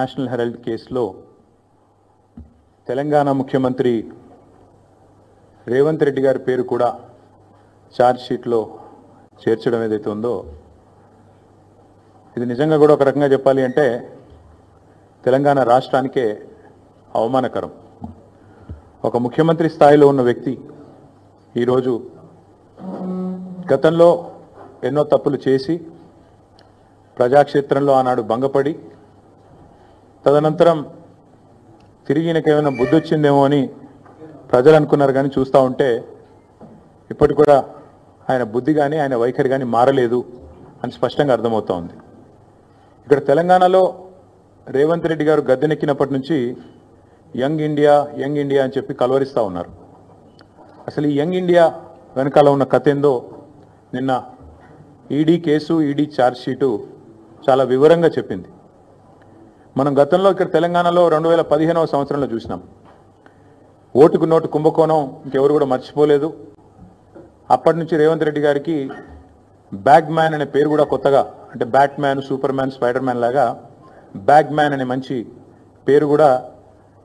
National Herald కేసులో తెలంగాణ ముఖ్యమంత్రి రేవంత్ రెడ్డి గారి పేరు కూడా ఛార్జ్ షీట్లో చేర్చడం ఏదైతే ఉందో ఇది నిజంగా కూడా ఒక రకంగా చెప్పాలి అంటే తెలంగాణ రాష్ట్రానికే అవమానకరం. ఒక ముఖ్యమంత్రి స్థాయిలో ఉన్న వ్యక్తి ఈరోజు గతంలో ఎన్నో తప్పులు చేసి ప్రజాక్షేత్రంలో ఆనాడు భంగపడి తదనంతరం తిరిగి ఈయనకేమైనా బుద్ధి వచ్చిందేమో అని ప్రజలు అనుకున్నారు. కానీ చూస్తూ ఉంటే ఇప్పటికి కూడా ఆయన బుద్ధి కానీ ఆయన వైఖరి కానీ మారలేదు అని స్పష్టంగా అర్థమవుతా ఉంది. ఇక్కడ తెలంగాణలో రేవంత్ రెడ్డి గారు గద్దెనెక్కినప్పటి నుంచి యంగ్ ఇండియా అని చెప్పి కలవరిస్తూ ఉన్నారు. అసలు ఈ యంగ్ ఇండియా వెనకాల ఉన్న కథ ఏందో నిన్న ED case, ED charge sheet చాలా వివరంగా చెప్పింది. మనం గతంలో ఇక్కడ తెలంగాణలో 2015వ సంవత్సరంలో చూసినాం. ఓటుకు నోటు కుంభకోణం ఇంకెవరు కూడా మర్చిపోలేదు. అప్పటి నుంచి రేవంత్ రెడ్డి గారికి బ్యాగ్ మ్యాన్ అనే పేరు కూడా కొత్తగా, అంటే bat man, super man, spider man లాగా బ్యాగ్ మ్యాన్ అనే మంచి పేరు కూడా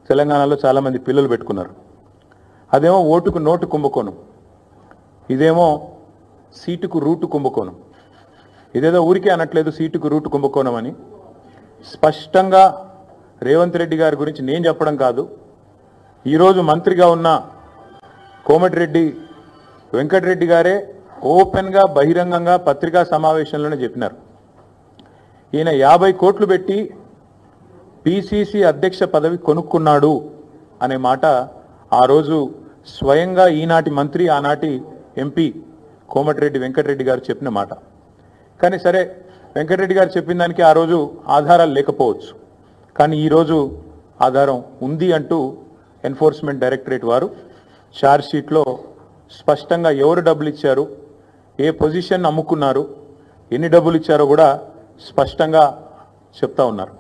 తెలంగాణలో చాలామంది పిల్లలు పెట్టుకున్నారు. అదేమో ఓటుకు నోటు కుంభకోణం, ఇదేమో సీటుకు రూటు కుంభకోణం. ఇదేదో ఊరికే అనట్లేదు సీటుకు రూటు కుంభకోణం అని. స్పష్టంగా రేవంత్ రెడ్డి గారి గురించి నేను చెప్పడం కాదు, ఈరోజు మంత్రిగా ఉన్న కోమటిరెడ్డి వెంకటరెడ్డి గారే ఓపెన్గా బహిరంగంగా పత్రికా సమావేశంలోనే చెప్పినారు. ఈయన 50 కోట్లు పెట్టి పిసిసి అధ్యక్ష పదవి కొనుక్కున్నాడు అనే మాట ఆ రోజు స్వయంగా ఈనాటి మంత్రి, ఆనాటి ఎంపీ కోమటిరెడ్డి వెంకటరెడ్డి గారు చెప్పిన మాట. కానీ సరే, వెంకటరెడ్డి గారు చెప్పిన దానికి ఆ రోజు ఆధారాలు లేకపోవచ్చు, కానీ ఈరోజు ఆధారం ఉంది అంటూ ఎన్ఫోర్స్మెంట్ డైరెక్టరేట్ వారు ఛార్జ్ షీట్లో స్పష్టంగా ఎవరు డబ్బులు ఇచ్చారు, ఏ పొజిషన్ అమ్ముకున్నారు, ఎన్ని డబ్బులు ఇచ్చారో కూడా స్పష్టంగా చెప్తా ఉన్నారు.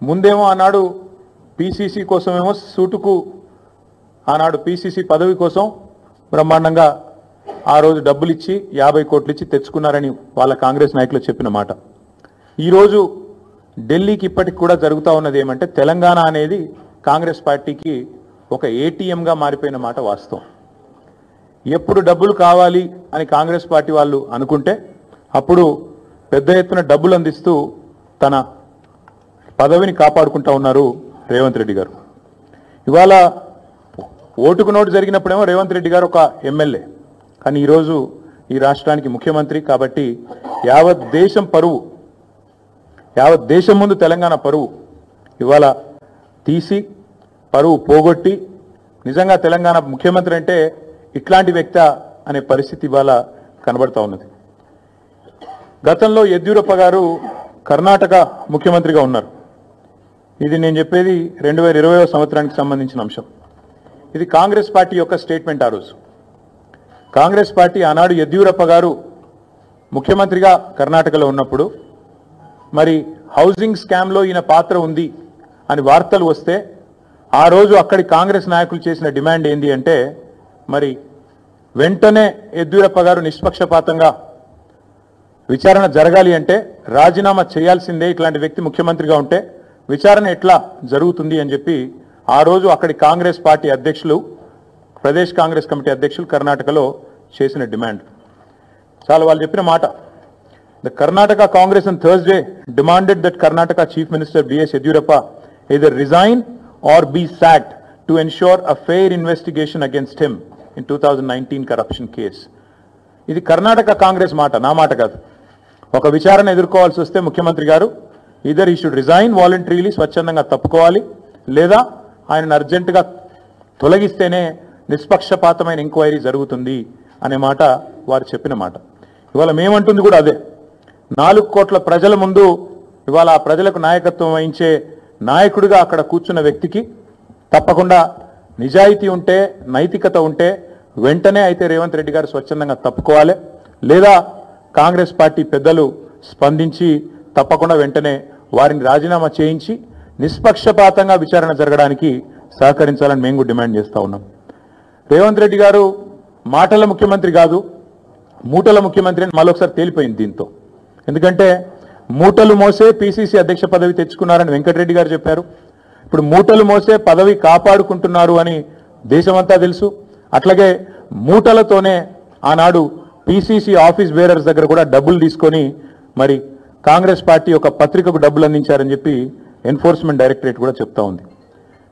ముందేమో ఆనాడు పిసిసి కోసమేమో సూటుకు, ఆనాడు పిసిసి పదవి కోసం బ్రహ్మాండంగా ఆ రోజు డబ్బులు ఇచ్చి 50 కోట్లు ఇచ్చి తెచ్చుకున్నారని వాళ్ళ కాంగ్రెస్ నాయకులు చెప్పిన మాట. ఈరోజు ఢిల్లీకి ఇప్పటికి కూడా జరుగుతూ ఉన్నది ఏమంటే తెలంగాణ అనేది కాంగ్రెస్ పార్టీకి ఒక ఏటీఎంగా మారిపోయిన మాట వాస్తవం. ఎప్పుడు డబ్బులు కావాలి అని కాంగ్రెస్ పార్టీ వాళ్ళు అనుకుంటే అప్పుడు పెద్ద ఎత్తున డబ్బులు అందిస్తూ తన పదవిని కాపాడుకుంటా ఉన్నారు రేవంత్ రెడ్డి గారు. ఇవాళ ఓటుకు నోటు జరిగినప్పుడేమో రేవంత్ రెడ్డి గారు ఒక ఎమ్మెల్యే, కానీ ఈరోజు ఈ రాష్ట్రానికి ముఖ్యమంత్రి. కాబట్టి యావత్ దేశం పరువు, యావత్ దేశం ముందు తెలంగాణ పరువు ఇవాళ తీసి పరువు పోగొట్టి నిజంగా తెలంగాణ ముఖ్యమంత్రి అంటే ఇట్లాంటి వ్యక్తి అనే పరిస్థితి ఇవాళ కనబడతా ఉన్నది. గతంలో యడ్యూరప్ప గారు కర్ణాటక ముఖ్యమంత్రిగా ఉన్నారు. ఇది నేను చెప్పేది 2020వ సంవత్సరానికి సంబంధించిన అంశం. ఇది కాంగ్రెస్ పార్టీ యొక్క స్టేట్మెంట్. ఆ రోజు కాంగ్రెస్ పార్టీ ఆనాడు యడ్యూరప్ప గారు ముఖ్యమంత్రిగా కర్ణాటకలో ఉన్నప్పుడు మరి హౌసింగ్ స్కామ్లో ఈయన పాత్ర ఉంది అని వార్తలు వస్తే ఆ రోజు అక్కడి కాంగ్రెస్ నాయకులు చేసిన డిమాండ్ ఏంది అంటే మరి వెంటనే యడ్యూరప్ప గారు నిష్పక్షపాతంగా విచారణ జరగాలి అంటే రాజీనామా చేయాల్సిందే, ఇట్లాంటి వ్యక్తి ముఖ్యమంత్రిగా ఉంటే విచారణ ఎట్లా జరుగుతుంది అని చెప్పి ఆ రోజు అక్కడి కాంగ్రెస్ పార్టీ అధ్యక్షులు, ప్రదేశ్ కాంగ్రెస్ కమిటీ అధ్యక్షులు కర్ణాటకలో చేసిన డిమాండ్. చాలా వాళ్ళు చెప్పిన మాట. The Karnataka Congress on Thursday demanded that Karnataka Chief Minister B.S. Yediyurappa either resign or be sacked to ensure a fair investigation against him in 2019 corruption case. ఇది కర్ణాటక కాంగ్రెస్ మాట, నా మాట కాదు. ఒక విచారణ ఎదుర్కోవాల్సి వస్తే ముఖ్యమంత్రి గారు ఈదర్ ఈ షుడ్ రిజైన్ వాలంటరీలీ, స్వచ్ఛందంగా తప్పుకోవాలి, లేదా ఆయనను అర్జెంటుగా తొలగిస్తేనే నిష్పక్షపాతమైన ఎంక్వైరీ జరుగుతుంది అనే మాట వారు చెప్పిన మాట. ఇవాళ మేమంటుంది కూడా అదే. 4 కోట్ల ప్రజల ముందు ఇవాళ ఆ ప్రజలకు నాయకత్వం వహించే నాయకుడిగా అక్కడ కూర్చున్న వ్యక్తికి తప్పకుండా నిజాయితీ ఉంటే, నైతికత ఉంటే వెంటనే అయితే రేవంత్ రెడ్డి గారు స్వచ్ఛందంగా తప్పుకోవాలి, లేదా కాంగ్రెస్ పార్టీ పెద్దలు స్పందించి తప్పకుండా వెంటనే వారిని రాజీనామా చేయించి నిష్పక్షపాతంగా విచారణ జరగడానికి సహకరించాలని మేము డిమాండ్ చేస్తూ ఉన్నాం. రేవంత్ రెడ్డి గారు మాటల ముఖ్యమంత్రి కాదు, మూటల ముఖ్యమంత్రి అని మరొకసారి తేలిపోయింది దీంతో. ఎందుకంటే మూటలు మోసే పిసిసి అధ్యక్ష పదవి తెచ్చుకున్నారని వెంకటరెడ్డి గారు చెప్పారు. ఇప్పుడు మూటలు మోసే పదవి కాపాడుకుంటున్నారు అని దేశమంతా తెలుసు. అట్లాగే మూటలతోనే ఆనాడు పిసిసి ఆఫీస్ బేరర్స్ దగ్గర కూడా డబ్బులు తీసుకొని మరి కాంగ్రెస్ పార్టీ ఒక పత్రికకు డబ్బులు అందించారని చెప్పి ఎన్ఫోర్స్మెంట్ డైరెక్టరేట్ కూడా చెప్తా ఉంది.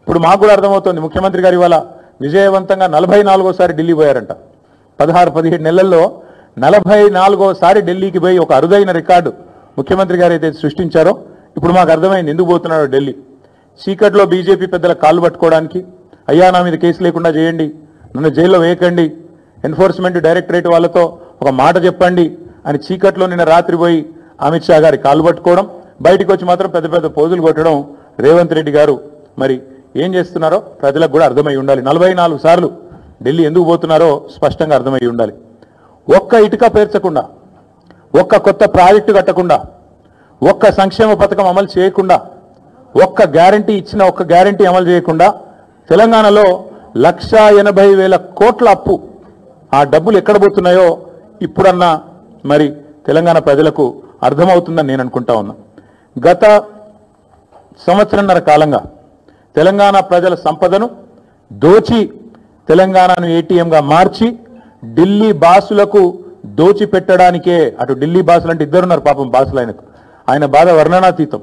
ఇప్పుడు మాకు కూడా అర్థమవుతోంది, ముఖ్యమంత్రి గారు ఇవాళ విజయవంతంగా 44సారి ఢిల్లీ పోయారంట. 16-17 నెలల్లో 44సారి ఢిల్లీకి పోయి ఒక అరుదైన రికార్డు ముఖ్యమంత్రి గారు అయితే సృష్టించారో ఇప్పుడు మాకు అర్థమైంది ఎందుకు పోతున్నాడో ఢిల్లీ. చీకట్లో బీజేపీ పెద్దల కాళ్ళు పట్టుకోవడానికి, అయ్యా నా మీద కేసు లేకుండా చేయండి, నన్ను జైల్లో వేయకండి, ఎన్ఫోర్స్మెంట్ డైరెక్టరేట్ వాళ్ళతో ఒక మాట చెప్పండి అని చీకట్లో నిన్న రాత్రి పోయి అమిత్ షా గారి కాళ్ళు పట్టుకోవడం, బయటకు వచ్చి మాత్రం పెద్ద పెద్ద పోజులు కొట్టడం రేవంత్ రెడ్డి గారు మరి ఏం చేస్తున్నారో ప్రజలకు కూడా అర్థమై ఉండాలి. 44 సార్లు ఢిల్లీ ఎందుకు పోతున్నారో స్పష్టంగా అర్థమై ఉండాలి. ఒక్క ఇటుక పేర్చకుండా, ఒక్క కొత్త ప్రాజెక్టు కట్టకుండా, ఒక్క సంక్షేమ పథకం అమలు చేయకుండా, ఒక్క గ్యారంటీ ఇచ్చిన ఒక్క గ్యారంటీ అమలు చేయకుండా తెలంగాణలో 1,80,000 కోట్ల అప్పు, ఆ డబ్బులు ఎక్కడ పోతున్నాయో ఇప్పుడన్నా మరి తెలంగాణ ప్రజలకు అర్థమవుతుందని నేను అనుకుంటా ఉన్నా. గత సంవత్సరంన్నర కాలంగా తెలంగాణ ప్రజల సంపదను దోచి తెలంగాణను ఏటీఎంగా మార్చి ఢిల్లీ బాసులకు దోచిపెట్టడానికే, అటు ఢిల్లీ బాసులు అంటే ఇద్దరున్నారు పాపం బాసులు, ఆయన బాధ వర్ణనాతీతం.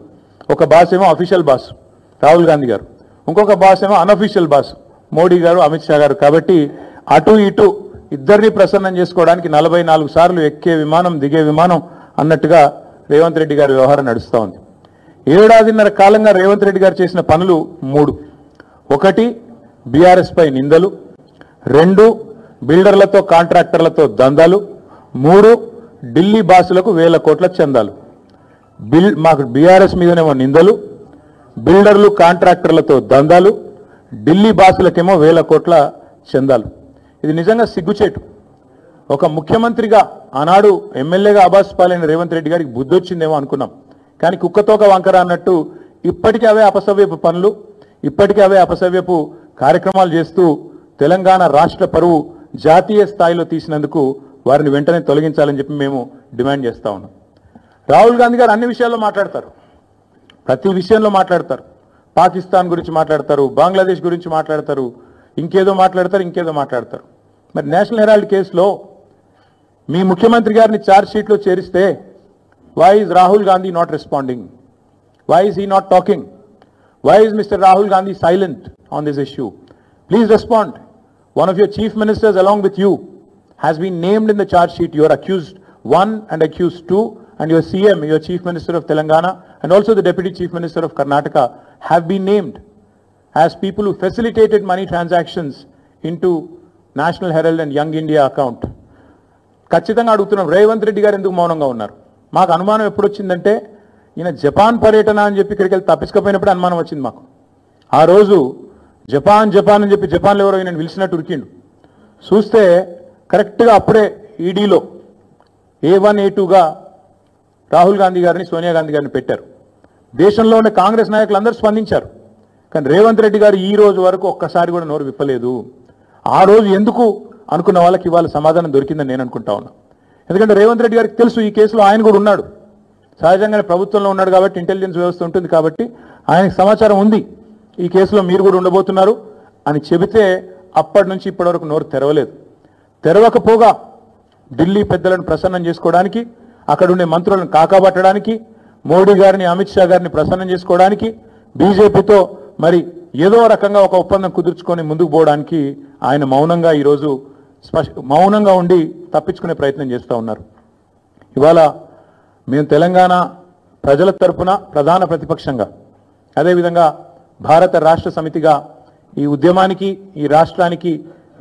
ఒక బాస్ ఏమో అఫీషియల్ బాస్ రాహుల్ గాంధీ గారు, ఇంకొక బాస్ ఏమో అన్అఫీషియల్ బాస్ మోడీ గారు, అమిత్ షా గారు. కాబట్టి అటు ఇటు ఇద్దరిని ప్రసన్నం చేసుకోవడానికి 44 సార్లు ఎక్కే విమానం దిగే విమానం అన్నట్టుగా రేవంత్ రెడ్డి గారి వ్యవహారం నడుస్తూ ఉంది. 7.5 కాలంగా రేవంత్ రెడ్డి గారు చేసిన పనులు 3. 1 బీఆర్ఎస్ పై నిందలు, 2 బిల్డర్లతో కాంట్రాక్టర్లతో దందాలు, 3 ఢిల్లీ బాసులకు 1000 కోట్ల చందాలు. మాకు బీఆర్ఎస్ మీదనేమో నిందలు, బిల్డర్లు కాంట్రాక్టర్లతో దందాలు, ఢిల్లీ బాసులకేమో 1000 కోట్ల చందాలు. ఇది నిజంగా సిగ్గుచేటు. ఒక ముఖ్యమంత్రిగా ఆనాడు ఎమ్మెల్యేగా అబాస్ పాలైన రేవంత్ రెడ్డి గారికి బుద్ధి వచ్చిందేమో అనుకున్నాం. కానీ కుక్కతోక వంకర అన్నట్టు ఇప్పటికీ అవే అపసవ్యపు పనులు, ఇప్పటికీ అవే అపసవ్యపు కార్యక్రమాలు చేస్తూ తెలంగాణ రాష్ట్ర పరువు జాతీయ స్థాయిలో తీసినందుకు వారిని వెంటనే తొలగించాలని చెప్పి మేము డిమాండ్ చేస్తా ఉన్నాం. రాహుల్ గాంధీ గారు అన్ని విషయాల్లో మాట్లాడతారు, ప్రతి విషయంలో మాట్లాడతారు. పాకిస్తాన్ గురించి మాట్లాడతారు, బంగ్లాదేశ్ గురించి మాట్లాడతారు, ఇంకేదో మాట్లాడతారు. మరి నేషనల్ హెరాల్డ్ కేసులో మీ ముఖ్యమంత్రి గారిని ఛార్జ్ షీట్లో చేరిస్తే why is Rahul Gandhi not responding? Why is he not talking? Why is Mr. Rahul Gandhi silent on this issue? Please respond. One of your chief ministers along with you has been named in the charge sheet. You are accused 1 and accused 2, and your CM, your chief minister of Telangana, and also the deputy chief minister of Karnataka have been named as people who facilitated money transactions into National Herald and Young India account. ఖచ్చితంగా అడుగుతున్నాం, రేవంత్ రెడ్డి గారు ఎందుకు మౌనంగా ఉన్నారు? మాకు అనుమానం ఎప్పుడు వచ్చిందంటే ఈయన జపాన్ పర్యటన అని చెప్పి ఇక్కడికి వెళ్ళి తప్పించుకపోయినప్పుడు అనుమానం వచ్చింది మాకు. ఆ రోజు జపాన్ అని చెప్పి జపాన్లో ఎవరో ఈయన పిలిచినట్టు ఉరికిండు. చూస్తే కరెక్ట్గా అప్పుడే ఈడీలో A1 A2గా రాహుల్ గాంధీ గారిని, సోనియా గాంధీ గారిని పెట్టారు. దేశంలో ఉన్న కాంగ్రెస్ నాయకులు అందరూ స్పందించారు. కానీ రేవంత్ రెడ్డి గారు ఈ రోజు వరకు ఒక్కసారి కూడా నోరు విప్పలేదు. ఆ రోజు ఎందుకు అనుకున్న వాళ్ళకి ఇవాళ సమాధానం దొరికిందని నేను అనుకుంటా ఉన్నా. ఎందుకంటే రేవంత్ రెడ్డి గారికి తెలుసు ఈ కేసులో ఆయన కూడా ఉన్నాడు, సహజంగానే ప్రభుత్వంలో ఉన్నాడు కాబట్టి, ఇంటెలిజెన్స్ వ్యవస్థ ఉంటుంది కాబట్టి ఆయనకు సమాచారం ఉంది ఈ కేసులో మీరు కూడా ఉండబోతున్నారు అని చెబితే అప్పటి నుంచి ఇప్పటి వరకు నోరు తెరవలేదు. తెరవకపోగా ఢిల్లీ పెద్దలను ప్రసన్నం చేసుకోవడానికి, అక్కడుండే మంత్రులను కాకాబట్టడానికి, మోడీ గారిని, అమిత్ షా గారిని ప్రసన్నం చేసుకోవడానికి, బీజేపీతో మరి ఏదో రకంగా ఒక ఒప్పందం కుదుర్చుకొని ముందుకు పోవడానికి ఆయన మౌనంగా ఉండి తప్పించుకునే ప్రయత్నం చేస్తూ ఉన్నారు. ఇవాళ మేము తెలంగాణ ప్రజల తరపున ప్రధాన ప్రతిపక్షంగా, అదేవిధంగా భారత రాష్ట్ర సమితిగా ఈ ఉద్యమానికి, ఈ రాష్ట్రానికి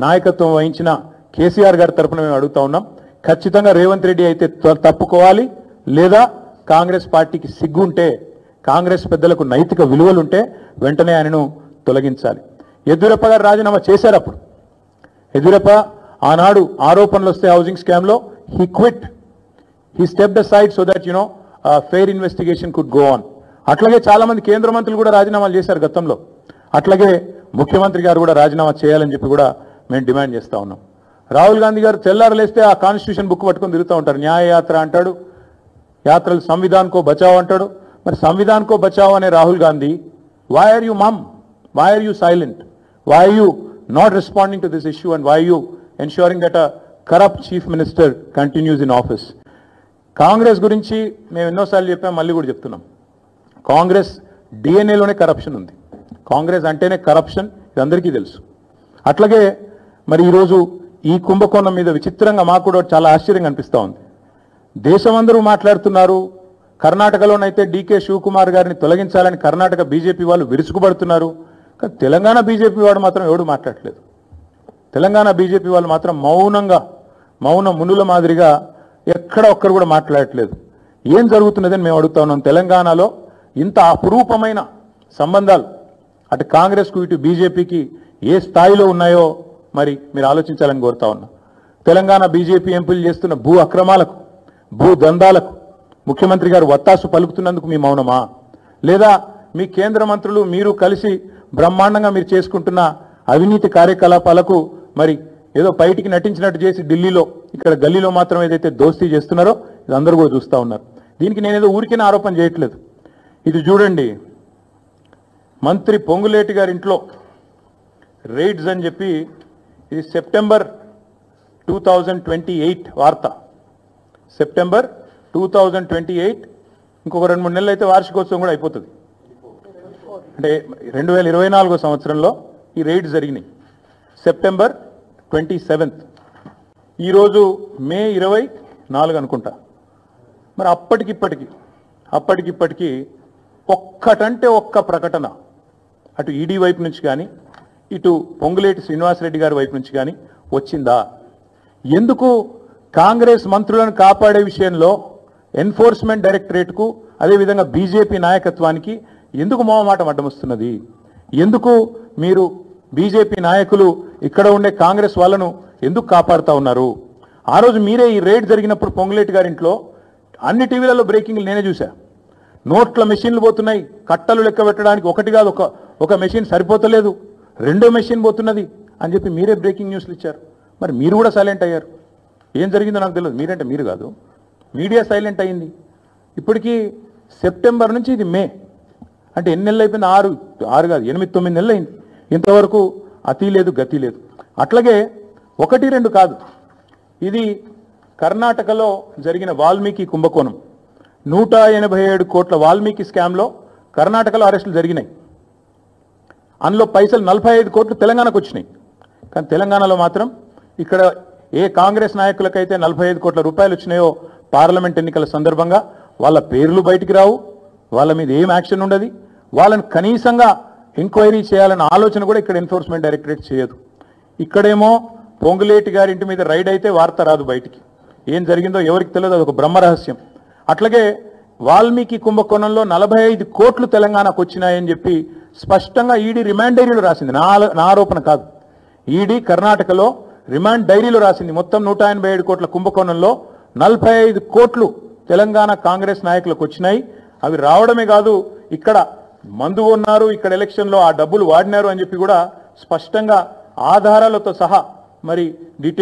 నాయకత్వం వహించిన కేసీఆర్ గారి తరపున మేము అడుగుతా ఉన్నాం. ఖచ్చితంగా రేవంత్ రెడ్డి అయితే తప్పుకోవాలి, లేదా కాంగ్రెస్ పార్టీకి సిగ్గుంటే, కాంగ్రెస్ పెద్దలకు నైతిక విలువలుంటే వెంటనే ఆయనను తొలగించాలి. యడ్యూరప్ప గారు రాజీనామా చేశారు. అప్పుడు యడ్యూరప్ప ఆనాడు ఆరోపణలు వస్తే హౌసింగ్ స్కామ్లో he quit, he stepped aside so that fair investigation could go on. అట్లాగే చాలా మంది కేంద్ర మంత్రులు కూడా రాజీనామాలు చేశారు గతంలో. అట్లాగే ముఖ్యమంత్రి గారు కూడా రాజీనామా చేయాలని చెప్పి కూడా మేము డిమాండ్ చేస్తూ ఉన్నాం. రాహుల్ గాంధీ గారు తెల్లారలేస్తే ఆ కాన్స్టిట్యూషన్ బుక్ పట్టుకొని తిరుగుతూ ఉంటారు. న్యాయయాత్ర అంటాడు, యాత్రలు సంవిధాన్ కో బచావ్ అంటాడు. మరి సంవిధాన్ కో బచావ్ అనే Rahul Gandhi, why are you mum, why are you silent, why are you not responding to this issue and why you ensuring that a corrupt chief minister continues in office? Congress గురించి మేము ఎన్నోసార్లు చెప్పాం, మళ్ళీ కూడా చెప్తున్నాం. కాంగ్రెస్ డిఎన్ఏలోనే కరప్షన్ ఉంది. కాంగ్రెస్ అంటేనే కరప్షన్, ఇది అందరికీ తెలుసు. అట్లాగే మరి ఈరోజు ఈ కుంభకోణం మీద విచిత్రంగా మాకు కూడా చాలా ఆశ్చర్యంగా అనిపిస్తూ ఉంది. దేశమందరూ మాట్లాడుతున్నారు. కర్ణాటకలోనైతే డీకే శివకుమార్ గారిని తొలగించాలని కర్ణాటక బీజేపీ వాళ్ళు విరుచుకుపడుతున్నారు. కానీ తెలంగాణ బీజేపీ వాడు మాత్రం ఎవడు మాట్లాడలేదు. తెలంగాణ బీజేపీ వాళ్ళు మాత్రం మౌన మునుల మాదిరిగా ఎక్కడ ఒక్కరు కూడా మాట్లాడట్లేదు. ఏం జరుగుతున్నదని మేము అడుగుతా ఉన్నాం. తెలంగాణలో ఇంత అపురూపమైన సంబంధాలు అటు కాంగ్రెస్కు ఇటు బీజేపీకి ఏ స్థాయిలో ఉన్నాయో మరి మీరు ఆలోచించాలని కోరుతా ఉన్నా. తెలంగాణ బీజేపీ ఎంపీలు చేస్తున్న భూ అక్రమాలకు, భూ దందాలకు ముఖ్యమంత్రి గారు వత్తాసు పలుకుతున్నందుకు మీ మౌనమా? లేదా మీ కేంద్ర మంత్రులు మీరు కలిసి బ్రహ్మాండంగా మీరు చేసుకుంటున్న అవినీతి కార్యకలాపాలకు మరి ఏదో బయటికి నటించినట్టు చేసి ఢిల్లీలో, ఇక్కడ గల్లీలో మాత్రం ఏదైతే దోస్తీ చేస్తున్నారో ఇది అందరూ కూడా చూస్తూ ఉన్నారు. దీనికి నేనేదో ఊరికైనా ఆరోపణ చేయట్లేదు. ఇది చూడండి, మంత్రి పొంగులేటి గారి ఇంట్లో రైడ్స్ అని చెప్పి, ఇది సెప్టెంబర్ 2028 వార్త. సెప్టెంబర్ 2028, ఇంకొక 2-3 నెలలు అయితే వార్షికోత్సవం కూడా అయిపోతుంది. అంటే 2024 సంవత్సరంలో ఈ రైడ్స్ జరిగినాయి. సెప్టెంబర్ 27. ఈరోజు మే 24 అనుకుంటా. మరి అప్పటికిప్పటికి ఒక్కటంటే ఒక్క ప్రకటన అటు ఈడీ వైపు నుంచి కానీ ఇటు పొంగులేటి శ్రీనివాసరెడ్డి గారి వైపు నుంచి కానీ వచ్చిందా? ఎందుకు కాంగ్రెస్ మంత్రులను కాపాడే విషయంలో ఎన్ఫోర్స్మెంట్ డైరెక్టరేట్కు అదేవిధంగా బీజేపీ నాయకత్వానికి ఎందుకు మొహమాటం అడ్డమొస్తున్నది? ఎందుకు మీరు బీజేపీ నాయకులు ఇక్కడ ఉండే కాంగ్రెస్ వాళ్ళను ఎందుకు కాపాడుతూ ఉన్నారు? ఆ రోజు మీరే ఈ రేడ్ జరిగినప్పుడు పొంగులేటి గారింట్లో అన్ని టీవీలలో బ్రేకింగ్లు నేనే చూసా. నోట్ల మెషిన్లు పోతున్నాయి, కట్టలు లెక్క పెట్టడానికి ఒకటి కాదు, ఒక మెషిన్ సరిపోతలేదు, 2వ మెషిన్ పోతున్నది అని చెప్పి మీరే బ్రేకింగ్ న్యూస్లు ఇచ్చారు. మరి మీరు కూడా సైలెంట్ అయ్యారు. ఏం జరిగిందో నాకు తెలియదు. మీరంటే మీరు కాదు, మీడియా సైలెంట్ అయింది. ఇప్పటికీ సెప్టెంబర్ నుంచి ఇది మే, అంటే ఎన్ని నెలలు అయిపోయింది? 6 కాదు 8-9 నెలలు అయింది. ఇంతవరకు అతి లేదు గతి లేదు. అట్లాగే 1-2 కాదు, ఇది కర్ణాటకలో జరిగిన వాల్మీకి కుంభకోణం. 187 కోట్ల వాల్మీకి స్కామ్లో కర్ణాటకలో అరెస్టులు జరిగినాయి. అందులో పైసలు 45 కోట్లు తెలంగాణకు వచ్చినాయి. కానీ తెలంగాణలో మాత్రం ఇక్కడ ఏ కాంగ్రెస్ నాయకులకైతే 45 కోట్ల రూపాయలు వచ్చినాయో పార్లమెంట్ ఎన్నికల సందర్భంగా వాళ్ళ పేర్లు బయటికి రావు, వాళ్ళ మీద ఏం యాక్షన్ ఉండదు, వాళ్ళని కనీసంగా ఎంక్వైరీ చేయాలన్న ఆలోచన కూడా ఇక్కడ ఎన్ఫోర్స్మెంట్ డైరెక్టరేట్ చేయదు. ఇక్కడేమో పొంగులేటి గారి ఇంటి మీద రైడ్ అయితే వార్త రాదు బయటికి. ఏం జరిగిందో ఎవరికి తెలియదు, అదొక బ్రహ్మరహస్యం. అట్లాగే వాల్మీకి కుంభకోణంలో 45 కోట్లు తెలంగాణకు వచ్చినాయని చెప్పి స్పష్టంగా ఈడీ రిమాండ్ డైరీలో రాసింది. నా ఆరోపణ కాదు. ఈడీ కర్ణాటకలో రిమాండ్ డైరీలో రాసింది. మొత్తం 187 కోట్ల కుంభకోణంలో 45 కోట్లు తెలంగాణ కాంగ్రెస్ నాయకులకు వచ్చినాయి. అవి రావడమే కాదు, ఇక్కడ మందు ఉన్నారు, ఇక్కడ ఎలక్షన్లో ఆ డబ్బులు వాడినారు అని చెప్పి కూడా స్పష్టంగా ఆధారాలతో సహా మరి డీటెయిల్